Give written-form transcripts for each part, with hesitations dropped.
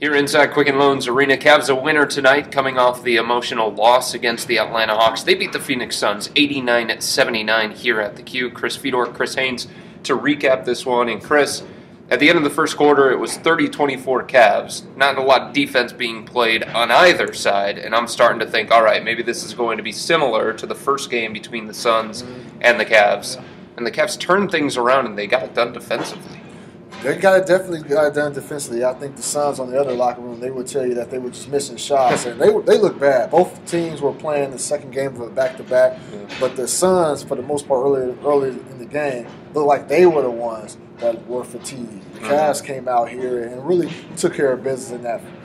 Here inside Quicken Loans Arena, Cavs a winner tonight, coming off the emotional loss against the Atlanta Hawks. They beat the Phoenix Suns 89-79 here at the Q. Chris Fedor, Chris Haynes to recap this one. And Chris, at the end of the first quarter, it was 30-24 Cavs. Not a lot of defense being played on either side, and I'm starting to think, all right, maybe this is going to be similar to the first game between the Suns and the Cavs. And the Cavs turned things around, and they got it done defensively. They definitely got it done defensively. I think the Suns on the other locker room, they would tell you that they were just missing shots, and they look bad. Both teams were playing the second game of a back-to-back, but the Suns, for the most part, early in the game, looked like they were the ones that were fatigued. The Cavs came out here and really took care of business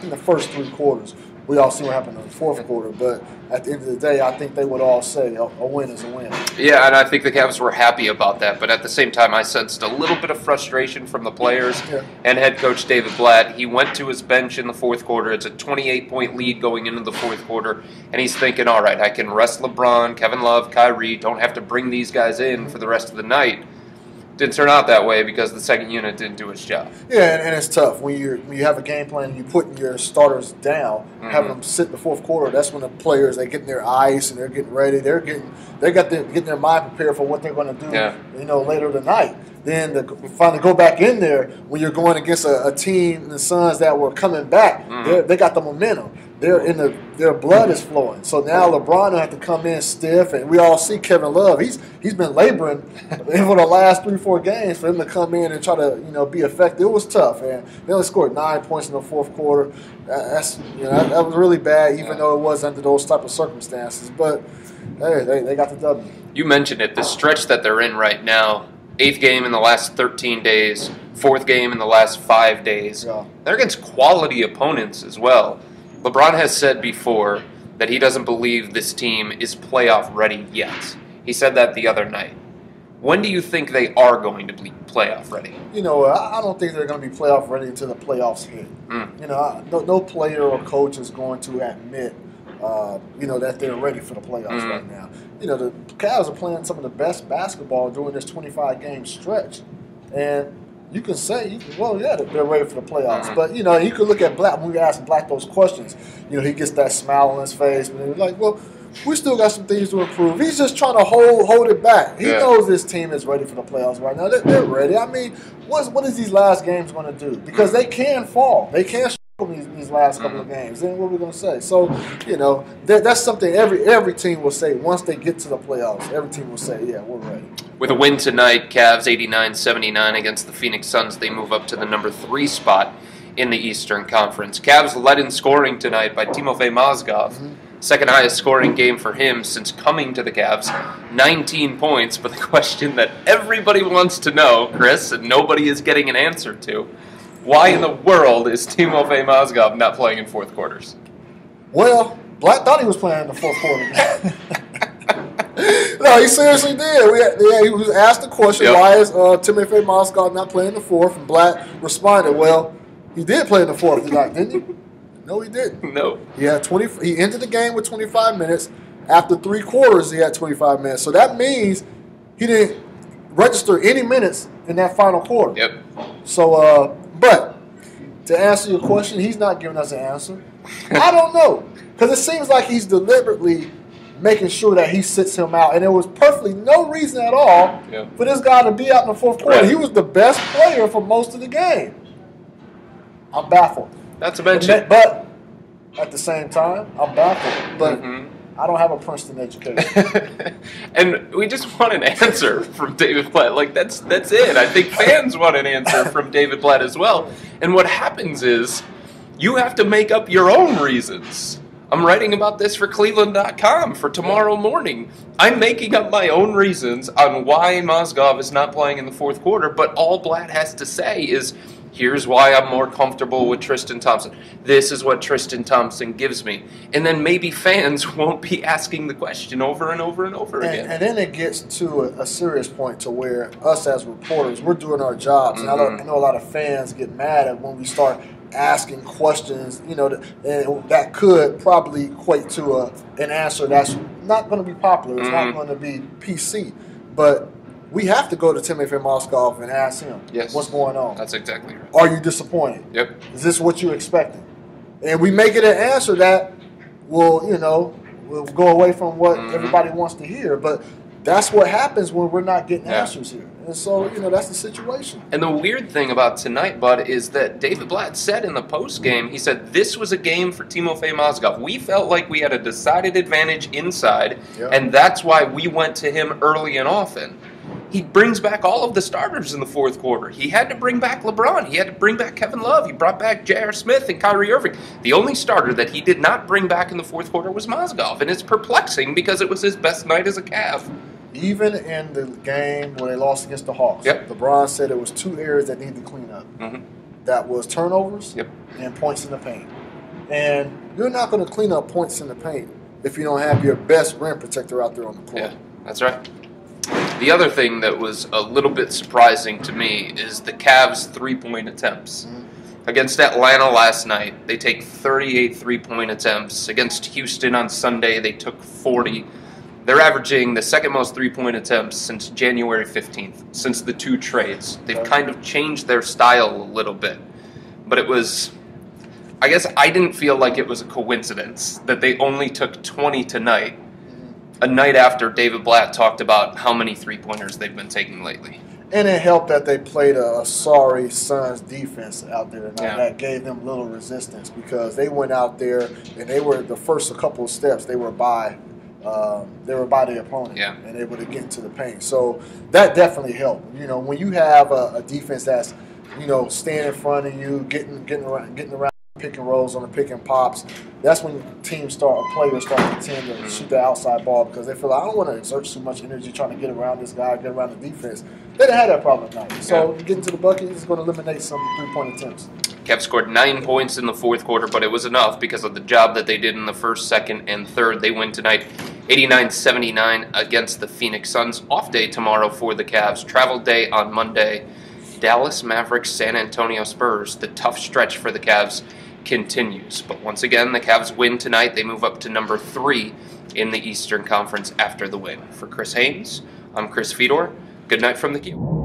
in the first three quarters. We all see what happened in the fourth quarter, but at the end of the day, I think they would all say a win is a win. Yeah, and I think the Cavs were happy about that, but at the same time, I sensed a little bit of frustration from the players and head coach David Blatt. He went to his bench in the fourth quarter. It's a 28-point lead going into the fourth quarter, and he's thinking, all right, I can rest LeBron, Kevin Love, Kyrie, don't have to bring these guys in for the rest of the night. Didn't turn out that way because the second unit didn't do its job. Yeah, and it's tough when you have a game plan and you putting your starters down, having them sit in the fourth quarter. That's when the players, they getting their ice and they're getting ready. Getting their mind prepared for what they're going to do. Later tonight. Then to finally go back in there when you're going against a team, the Suns that were coming back, they got the momentum. Their blood is flowing. So now LeBron will have to come in stiff, and we all see Kevin Love. He's been laboring for the last 3-4 games for him to come in and try to be effective. It was tough, and they only scored 9 points in the fourth quarter. That was really bad, even though it was under those type of circumstances. But hey, they got the W. You mentioned it. The stretch that they're in right now. 8th game in the last 13 days, 4th game in the last 5 days. Yeah. They're against quality opponents as well. LeBron has said before that he doesn't believe this team is playoff ready yet. He said that the other night. When do you think they are going to be playoff ready? I don't think they're going to be playoff ready until the playoffs hit. No player or coach is going to admit that they're ready for the playoffs right now. The Cavs are playing some of the best basketball during this 25-game stretch. And you can say, they're ready for the playoffs. But, you could look at Black, when we ask Black those questions, he gets that smile on his face. And he's like, well, we still got some things to improve. He's just trying to hold it back. He knows this team is ready for the playoffs right now. They're ready. I mean, what is these last games going to do? Because they can fall. They can these last couple of games. Then what are we going to say? So, that's something every team will say once they get to the playoffs. Every team will say, yeah, we're ready. With a win tonight, Cavs 89-79 against the Phoenix Suns. They move up to the number 3 spot in the Eastern Conference. Cavs led in scoring tonight by Timofey Mozgov. Second highest scoring game for him since coming to the Cavs. 19 points, but the question that everybody wants to know, Chris, and nobody is getting an answer to, why in the world is Timofey Mozgov not playing in fourth quarters? Well, Black thought he was playing in the fourth quarter. No, he seriously did. He was asked the question, why is Timofey Mozgov not playing in the fourth? And Black responded, well, he did play in the fourth tonight, didn't he? No, he didn't. No. He ended the game with 25 minutes. After 3 quarters, he had 25 minutes. So that means he didn't register any minutes in that final quarter. Yep. So, but to answer your question, he's not giving us an answer. I don't know. Because it seems like he's deliberately making sure that he sits him out. And there was perfectly no reason at all for this guy to be out in the fourth quarter. Right. He was the best player for most of the game. I'm baffled. Not to mention. But at the same time, I'm baffled. But I don't have a Princeton education. And we just want an answer from David Blatt. Like, that's it. I think fans want an answer from David Blatt as well. And what happens is you have to make up your own reasons. I'm writing about this for cleveland.com for tomorrow morning. I'm making up my own reasons on why Mozgov is not playing in the fourth quarter, but all Blatt has to say is, here's why I'm more comfortable with Tristan Thompson. This is what Tristan Thompson gives me. And then maybe fans won't be asking the question over and over and over again. And then it gets to a serious point to where us as reporters, we're doing our jobs. And I know a lot of fans get mad at when we start asking questions, that could probably equate to an answer that's not going to be popular. It's not going to be PC. But we have to go to Timofey Mozgov and ask him what's going on. That's exactly right. Are you disappointed? Yep. Is this what you expected? And we make it an answer that will go away from what everybody wants to hear. But that's what happens when we're not getting answers here. And so, that's the situation. And the weird thing about tonight, Bud, is that David Blatt said in the postgame, he said, this was a game for Timofey Mozgov. We felt like we had a decided advantage inside, and that's why we went to him early and often. He brings back all of the starters in the fourth quarter. He had to bring back LeBron. He had to bring back Kevin Love. He brought back J.R. Smith and Kyrie Irving. The only starter that he did not bring back in the fourth quarter was Mozgov, and it's perplexing because it was his best night as a Cav. Even in the game where they lost against the Hawks, LeBron said it was two areas that needed to clean up. That was turnovers and points in the paint. And you're not going to clean up points in the paint if you don't have your best rim protector out there on the court. Yeah, that's right. The other thing that was a little bit surprising to me is the Cavs' three-point attempts. Against Atlanta last night, they take 38 three-point attempts. Against Houston on Sunday, they took 40. They're averaging the second most three-point attempts since January 15th, since the two trades. They've kind of changed their style a little bit. But it was, I guess I didn't feel like it was a coincidence that they only took 20 tonight, a night after David Blatt talked about how many three-pointers they've been taking lately. And it helped that they played a sorry Suns defense out there, and that gave them little resistance because they went out there and they were the first couple of steps they were by the opponent and able to get into the paint. So that definitely helped. When you have a defense that's staying in front of you, getting around pick and rolls on the pick and pops, that's when players start to tend to shoot the outside ball because they feel like, I don't want to exert too much energy trying to get around this guy, get around the defense. They didn't have that problem tonight. So getting to the bucket is going to eliminate some three-point attempts. Cavs scored 9 points in the fourth quarter, but it was enough because of the job that they did in the first, second, and third. They win tonight 89-79 against the Phoenix Suns. Off day tomorrow for the Cavs. Travel day on Monday. Dallas Mavericks, San Antonio Spurs. The tough stretch for the Cavs continues. But once again, the Cavs win tonight. They move up to number 3 in the Eastern Conference after the win. For Chris Haynes, I'm Chris Fedor. Good night from the Q.